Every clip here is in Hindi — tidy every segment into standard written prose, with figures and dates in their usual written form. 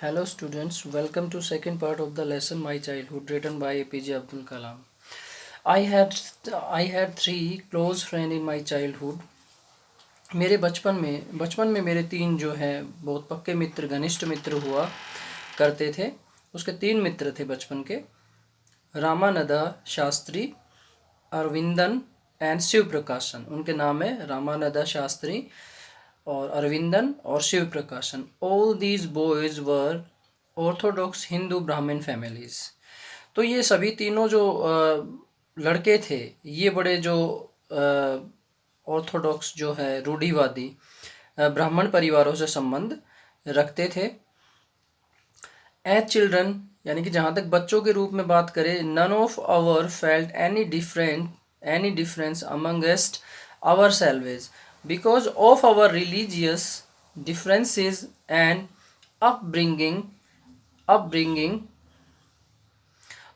Hello students, welcome to second part of the lesson My Childhood written by APJ Abdul Kalam. I had I had three close friends in my childhood. मेरे बचपन में मेरे तीन जो है बहुत पक्के मित्र घनिष्ठ मित्र हुआ करते थे। उसके तीन मित्र थे बचपन के, रामानंदा शास्त्री, अरविंदन एंड शिव प्रकाशन। उनके नाम है रामानंदा शास्त्री और अरविंदन और शिव प्रकाशन। All these boys were Orthodox Hindu ब्राह्मण फैमिलीज। तो ये सभी तीनों जो लड़के थे, ये बड़े जो ऑर्थोडॉक्स जो है रूढ़िवादी ब्राह्मण परिवारों से संबंध रखते थे। एज चिल्ड्रन यानी कि जहाँ तक बच्चों के रूप में बात करें, none of our felt any difference amongst our selves because of our religious differences and upbringing.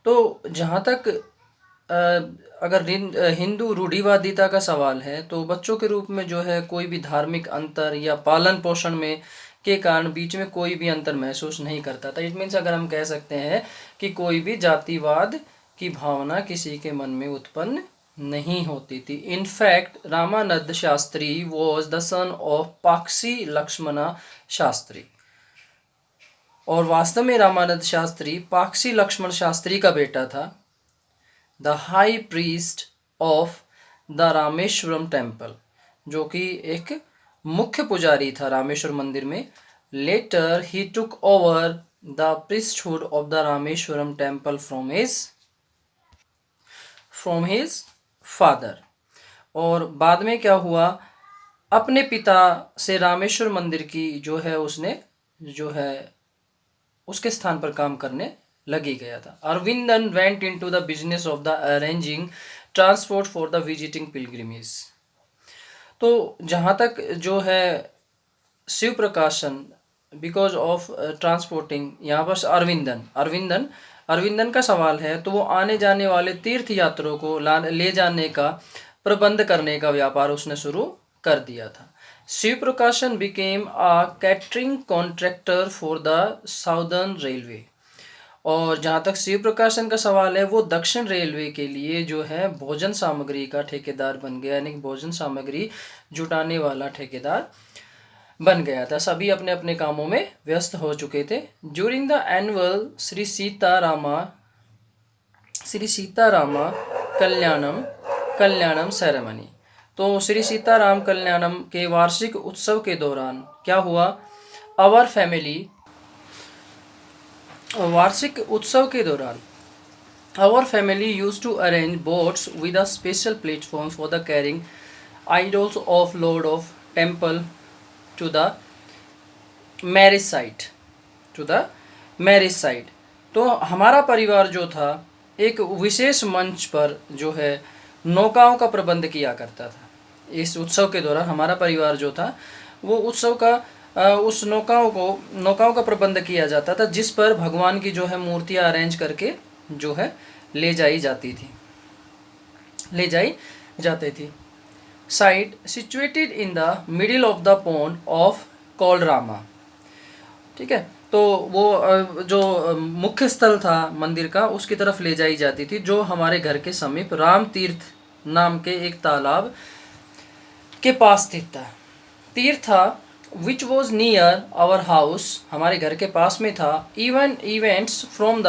तो जहाँ तक अगर हिंदू रूढ़िवादिता का सवाल है, तो बच्चों के रूप में जो है कोई भी धार्मिक अंतर या पालन पोषण में के कारण बीच में कोई भी अंतर महसूस नहीं करता था। इट मीन्स अगर हम कह सकते हैं कि कोई भी जातिवाद की भावना किसी के मन में उत्पन्न नहीं होती थी। In fact Ramanand Shastri was the son of Pakshi Lakshmana Shastri, और वास्तव में रामानंद शास्त्री पाक्षी लक्ष्मण शास्त्री का बेटा था। The high priest of the Rameswaram temple, जो कि एक मुख्य पुजारी था रामेश्वर मंदिर में। Later he took over the priesthood of the Rameswaram temple from his father. और बाद में क्या हुआ, अपने पिता से रामेश्वर मंदिर की जो है उसने जो है उसके स्थान पर काम करने लगी गया था। Aravindan went into the business of the arranging transport for the visiting pilgrimage. तो जहाँ तक जो है शिव प्रकाशन बिकॉज ऑफ ट्रांसपोर्टिंग, यहाँ पर अरविंदन का सवाल है, तो वो आने जाने वाले तीर्थ यात्रियों को ले जाने का प्रबंध करने का व्यापार उसने शुरू कर दिया था। शिव प्रकाशन became a catering contractor for the southern railway. और जहाँ तक शिव प्रकाशन का सवाल है, वो दक्षिण रेलवे के लिए जो है भोजन सामग्री का ठेकेदार बन गया, यानी कि भोजन सामग्री जुटाने वाला ठेकेदार बन गया था। सभी अपने अपने कामों में व्यस्त हो चुके थे। During the annual Shri Sitarama Kalyanam ceremony, तो श्री सीताराम कल्याणम के वार्षिक उत्सव के दौरान क्या हुआ, वार्षिक उत्सव के दौरान our family used to arrange boats with a special platform for the carrying idols of Lord of Temple to the marriage site। तो हमारा परिवार जो था एक विशेष मंच पर जो है नौकाओं का प्रबंध किया करता था। इस उत्सव के दौरान हमारा परिवार जो था वो उत्सव का उस नौकाओं का प्रबंध किया जाता था, जिस पर भगवान की जो है मूर्तियाँ अरेंज करके जो है ले जाई जाती थी। Site situated in the middle of the pond of Kolarama, ठीक है। तो वो जो मुख्य स्थल था मंदिर का, उसकी तरफ ले जाई जाती थी, जो हमारे घर के समीप राम तीर्थ नाम के एक तालाब के पास स्थित था। तीर्थ था which was near our house, हमारे घर के पास में था। Events from the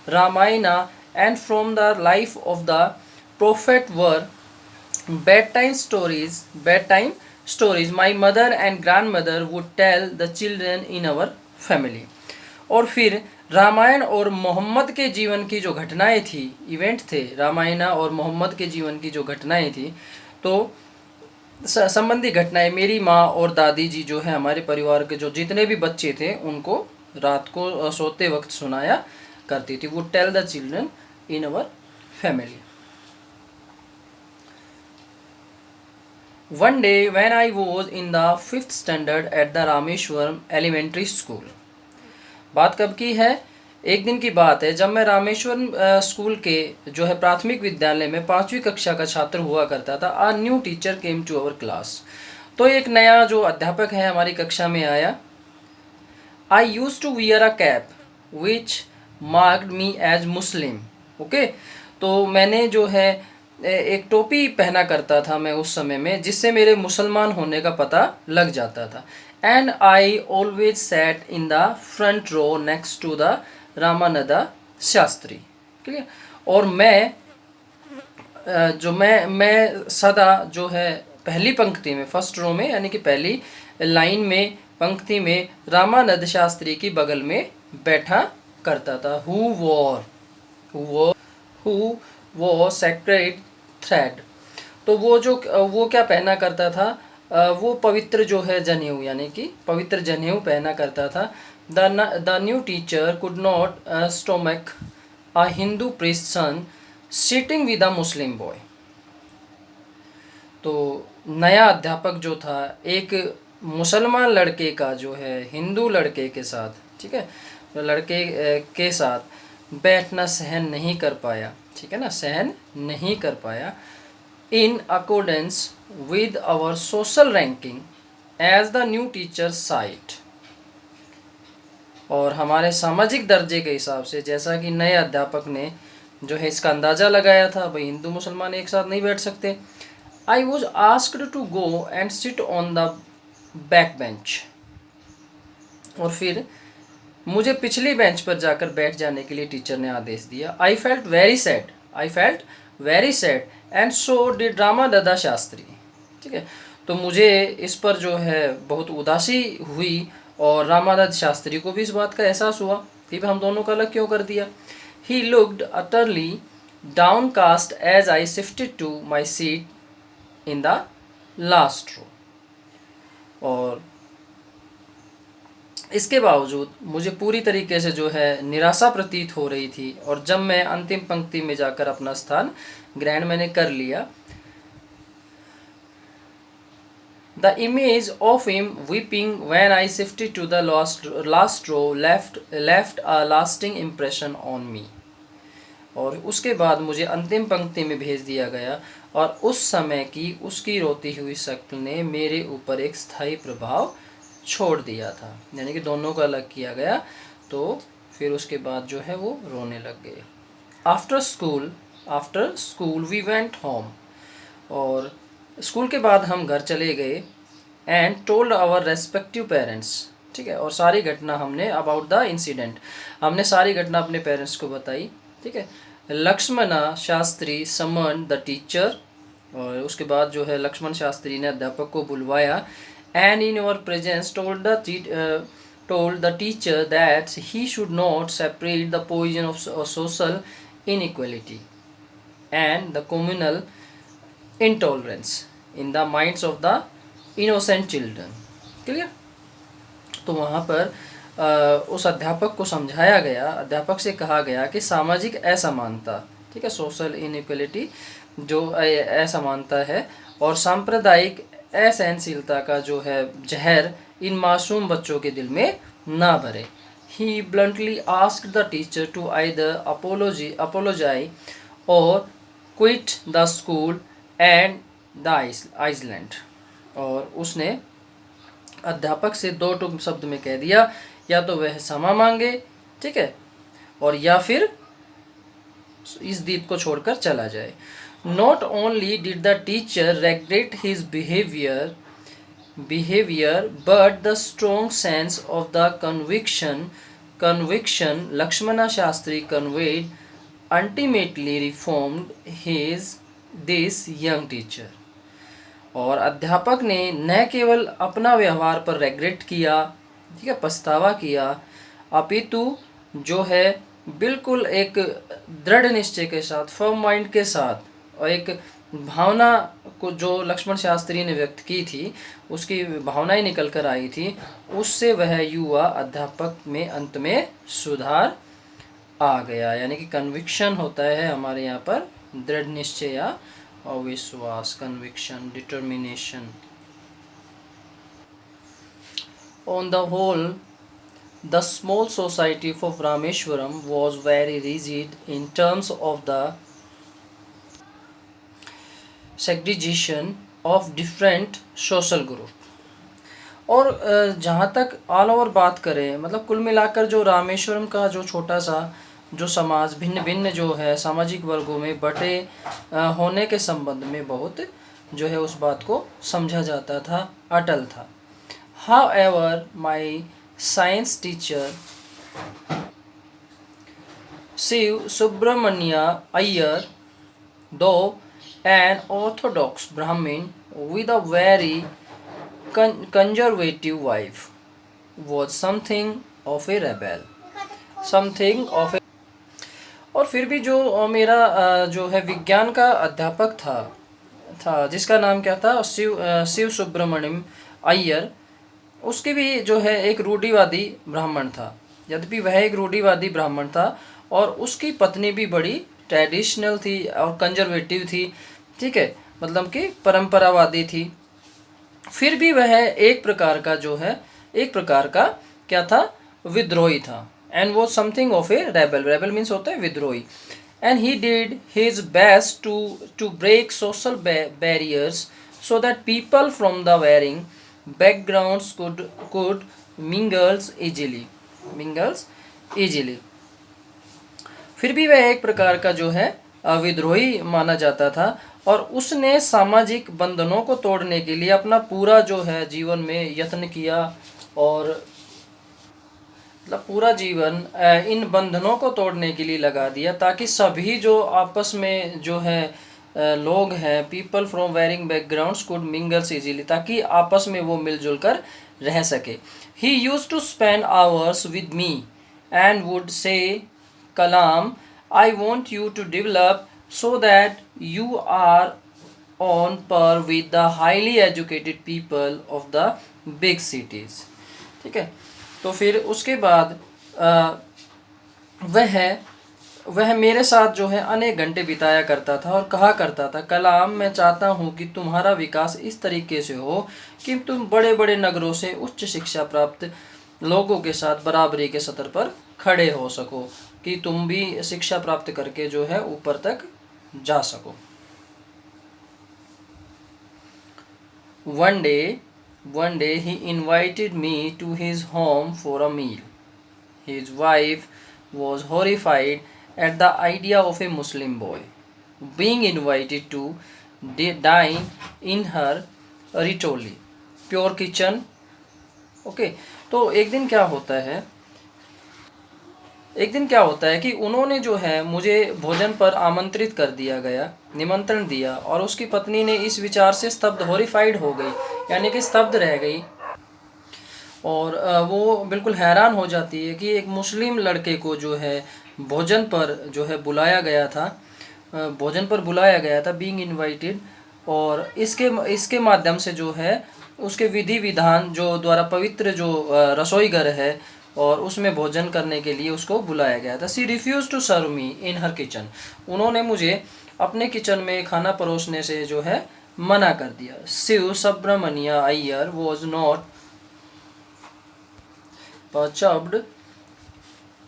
Ramayana and from the life of the prophet were bed time stories my mother and grand mother would tell the children in our family. और फिर रामायण और मोहम्मद के जीवन की जो घटनाएं थी, इवेंट थे रामायण और मोहम्मद के जीवन की जो घटनाएं थी, तो संबंधी घटनाएं मेरी माँ और दादी जी जो है हमारे परिवार के जो जितने भी बच्चे थे उनको रात को सोते वक्त सुनाया करती थी। Would tell the children in our family. One day when I was in the 5th standard at the Rameswaram elementary school, बात कब की है, एक दिन की बात है जब मैं रामेश्वरम स्कूल के जो है प्राथमिक विद्यालय में 5वीं कक्षा का छात्र हुआ करता था। A new teacher came to our class, तो एक नया जो अध्यापक है हमारी कक्षा में आया। I used to wear a cap which marked me as Muslim. Okay, तो मैंने जो है एक टोपी पहना करता था मैं उस समय में, जिससे मेरे मुसलमान होने का पता लग जाता था. And I always sat in the front row next to the Ramananda Shastri. Clear. और मैं सदा जो है पहली पंक्ति में, फर्स्ट रो में, यानी कि पहली लाइन में, पंक्ति में रामानंद शास्त्री की बगल में बैठा करता था. हु वो सेक्रेड थ्रेड. तो वो क्या पहना करता था, वो पवित्र जो है जनेऊ, यानी कि पवित्र जनेऊ पहना करता था. The new teacher could not stomach a Hindu priest son sitting with a Muslim boy. तो नया अध्यापक जो था एक मुसलमान लड़के का जो है हिंदू लड़के के साथ, ठीक है, लड़के के साथ बैठना सहन नहीं कर पाया. ठीक है ना, सहन नहीं कर पाया. In accordance with our social ranking as the new teacher sight. और हमारे सामाजिक दर्जे के हिसाब से, जैसा कि नए अध्यापक ने जो है इसका अंदाज़ा लगाया था, भाई हिंदू मुसलमान एक साथ नहीं बैठ सकते. I was asked to go and sit on the back bench. और फिर मुझे पिछली बेंच पर जाकर बैठ जाने के लिए टीचर ने आदेश दिया. I felt very sad and so did Ramananda Shastri. ठीक है, तो मुझे इस पर जो है बहुत उदासी हुई और रामानंद शास्त्री को भी इस बात का एहसास हुआ कि हम दोनों का अलग क्यों कर दिया. He looked utterly downcast as I shifted to my seat in the last row. और इसके बावजूद मुझे पूरी तरीके से जो है निराशा प्रतीत हो रही थी. और जब मैं अंतिम पंक्ति में जाकर अपना स्थान ग्रहण मैंने कर लिया, the image of him weeping when I shifted to the last row left a lasting impression on me. और उसके बाद मुझे अंतिम पंक्ति में भेज दिया गया और उस समय की उसकी रोती हुई शक्ल ने मेरे ऊपर एक स्थायी प्रभाव छोड़ दिया था. यानी कि दोनों को अलग किया गया, तो फिर उसके बाद जो है वो रोने लग गए. After school we went home. और स्कूल के बाद हम घर चले गए. And told our respective parents. ठीक है, और सारी घटना हमने अबाउट द इंसिडेंट, हमने सारी घटना अपने पेरेंट्स को बताई. ठीक है. Lakshmana Shastri summon the teacher. और उसके बाद जो है लक्ष्मण शास्त्री ने अध्यापक को बुलवाया. And in our presence told the teacher that he should not separate the poison of social inequality and the communal intolerance in the minds of the innocent children. Clear. तो वहाँ पर उस अध्यापक को समझाया गया, अध्यापक से कहा गया कि सामाजिक असमानता, ठीक है, सोशल इनइक्वलिटी जो असमानता है, और सांप्रदायिक असहनशीलता का जो है जहर इन मासूम बच्चों के दिल में ना भरे. He bluntly asked the teacher to either apologise or quit the school and the island. और उसने अध्यापक से दो टुक शब्द में कह दिया, या तो वह क्षमा मांगे, ठीक है, और या फिर इस द्वीप को छोड़कर चला जाए. Not only did the teacher regret his behaviour but the strong sense of the conviction Lakshmana Shastri conveyed ultimately reformed this young teacher. और अध्यापक ने न केवल अपना व्यवहार पर रेग्रेट किया, ठीक है, पछतावा किया, अपितु जो है बिल्कुल एक दृढ़ निश्चय के साथ, फर्म माइंड के साथ, और एक भावना को जो लक्ष्मण शास्त्री ने व्यक्त की थी, उसकी भावनाएं निकल कर आई थी, उससे वह युवा अध्यापक में अंत में सुधार आ गया. यानी कि कन्विक्शन होता है हमारे यहाँ पर दृढ़ निश्चय या अविश्वास, conviction, determination. On the whole, the small society of Rameshwaram was very rigid in terms of the segregation of different social groups. और जहाँ तक ऑल ओवर बात करें, मतलब कुल मिलाकर जो रामेश्वरम का जो छोटा सा जो समाज भिन्न भिन्न जो है सामाजिक वर्गों में बटे होने के संबंध में बहुत जो है उस बात को समझा जाता था, अटल था। However my science teacher Shiv Subramania Iyer, though an orthodox Brahmin with a very conservative wife, was something of a rebel, something of a। और फिर भी जो मेरा जो है विज्ञान का अध्यापक था जिसका नाम क्या था, शिव सुब्रमण्यम अय्यर, उसकी भी जो है एक रूढ़िवादी ब्राह्मण था। यद्यपि वह एक रूढ़िवादी ब्राह्मण था और उसकी पत्नी भी बड़ी ट्रेडिशनल थी और कंजर्वेटिव थी, ठीक है, मतलब कि परंपरावादी थी। फिर भी वह एक प्रकार का जो है, एक प्रकार का क्या था, विद्रोही था। एंड वो something of a rebel, rebel means होता है विद्रोही। And he did his best to break social barriers so that people from the varying backgrounds could mingles easily। फिर भी वह एक प्रकार का जो है विद्रोही माना जाता था और उसने सामाजिक बंधनों को तोड़ने के लिए अपना पूरा जो है जीवन में यत्न किया और मतलब पूरा जीवन इन बंधनों को तोड़ने के लिए लगा दिया, ताकि सभी जो आपस में जो है लोग हैं, people from varying backgrounds could mingles easily, ताकि आपस में वो मिलजुल कर रह सके। He used to spend hours with me and would say, Kalam, I want you to develop so that you are on par with the highly educated people of the big cities. ठीक है, तो फिर उसके बाद वह मेरे साथ जो है अनेक घंटे बिताया करता था और कहा करता था, कलाम, मैं चाहता हूँ कि तुम्हारा विकास इस तरीके से हो कि तुम बड़े बड़े नगरों से उच्च शिक्षा प्राप्त लोगों के साथ बराबरी के स्तर पर खड़े हो सको, कि तुम भी शिक्षा प्राप्त करके जो है ऊपर तक जा सको। One day he invited me to his home for a meal. His wife was horrified at the idea of a Muslim boy being invited to dine in her Ritoli pure kitchen। Okay, तो एक दिन क्या होता है कि उन्होंने जो है मुझे भोजन पर आमंत्रित कर दिया गया, निमंत्रण दिया, और उसकी पत्नी ने इस विचार से स्तब्ध, हॉरिफाइड हो गई, यानी कि स्तब्ध रह गई, और वो बिल्कुल हैरान हो जाती है कि एक मुस्लिम लड़के को जो है भोजन पर जो है बुलाया गया था, बीइंग इनवाइटेड, और इसके माध्यम से जो है उसके विधि विधान जो द्वारा पवित्र जो रसोई घर है और उसमें भोजन करने के लिए उसको बुलाया गया था। She refuse to serve me in her kitchen, उन्होंने मुझे अपने किचन में खाना परोसने से जो है मना कर दिया। Shiv Subramania Iyer was not perturbed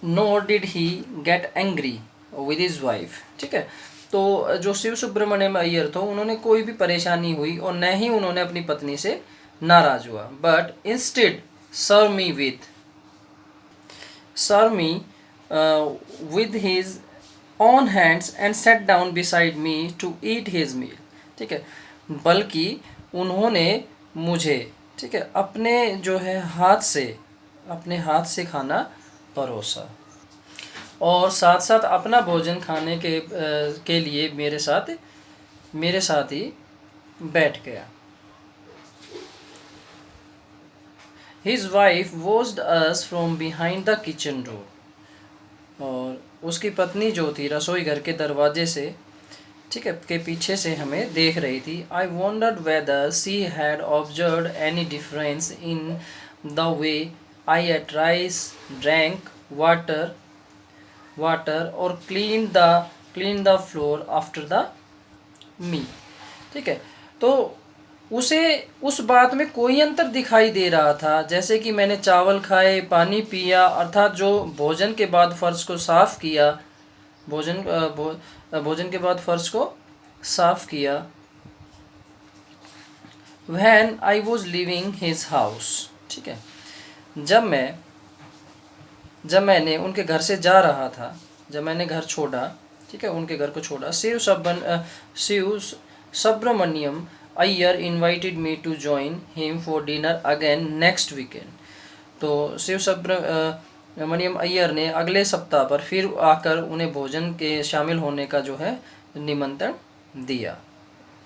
nor did he get angry with his wife। ठीक है, तो जो शिव सुब्रमण्यम अय्यर थे उन्होंने कोई भी परेशानी हुई और न ही उन्होंने अपनी पत्नी से नाराज हुआ। But instead serve me with his own hands and sat down beside me to eat his meal। ठीक है, बल्कि उन्होंने मुझे, ठीक है, अपने हाथ से खाना परोसा और साथ साथ अपना भोजन खाने के लिए मेरे साथ ही बैठ गया। His wife watched us from behind the kitchen door, और उसकी पत्नी जो थी रसोई घर के दरवाजे से, ठीक है, के पीछे से हमें देख रही थी। I wondered whether she had observed any difference in the way I ate rice, drank water or cleaned the floor after the meal। ठीक है, तो उसे उस बात में कोई अंतर दिखाई दे रहा था, जैसे कि मैंने चावल खाए, पानी पिया, अर्थात जो भोजन के बाद फर्श को साफ किया, भोजन के बाद फर्श को साफ किया। When I was leaving his house, ठीक है। जब मैंने उनके घर से जा रहा था, जब मैंने घर छोड़ा, ठीक है, उनके घर को छोड़ा, Shiv Subramaniam Iyer invited me to join him for dinner again next weekend. तो शिव सुब्रमण्यम अय्यर ने अगले सप्ताह पर फिर आकर उन्हें भोजन के शामिल होने का जो है निमंत्रण दिया।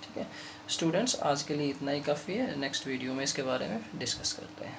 ठीक है स्टूडेंट्स, आज के लिए इतना ही काफ़ी है। नेक्स्ट वीडियो में इसके बारे में डिस्कस करते हैं।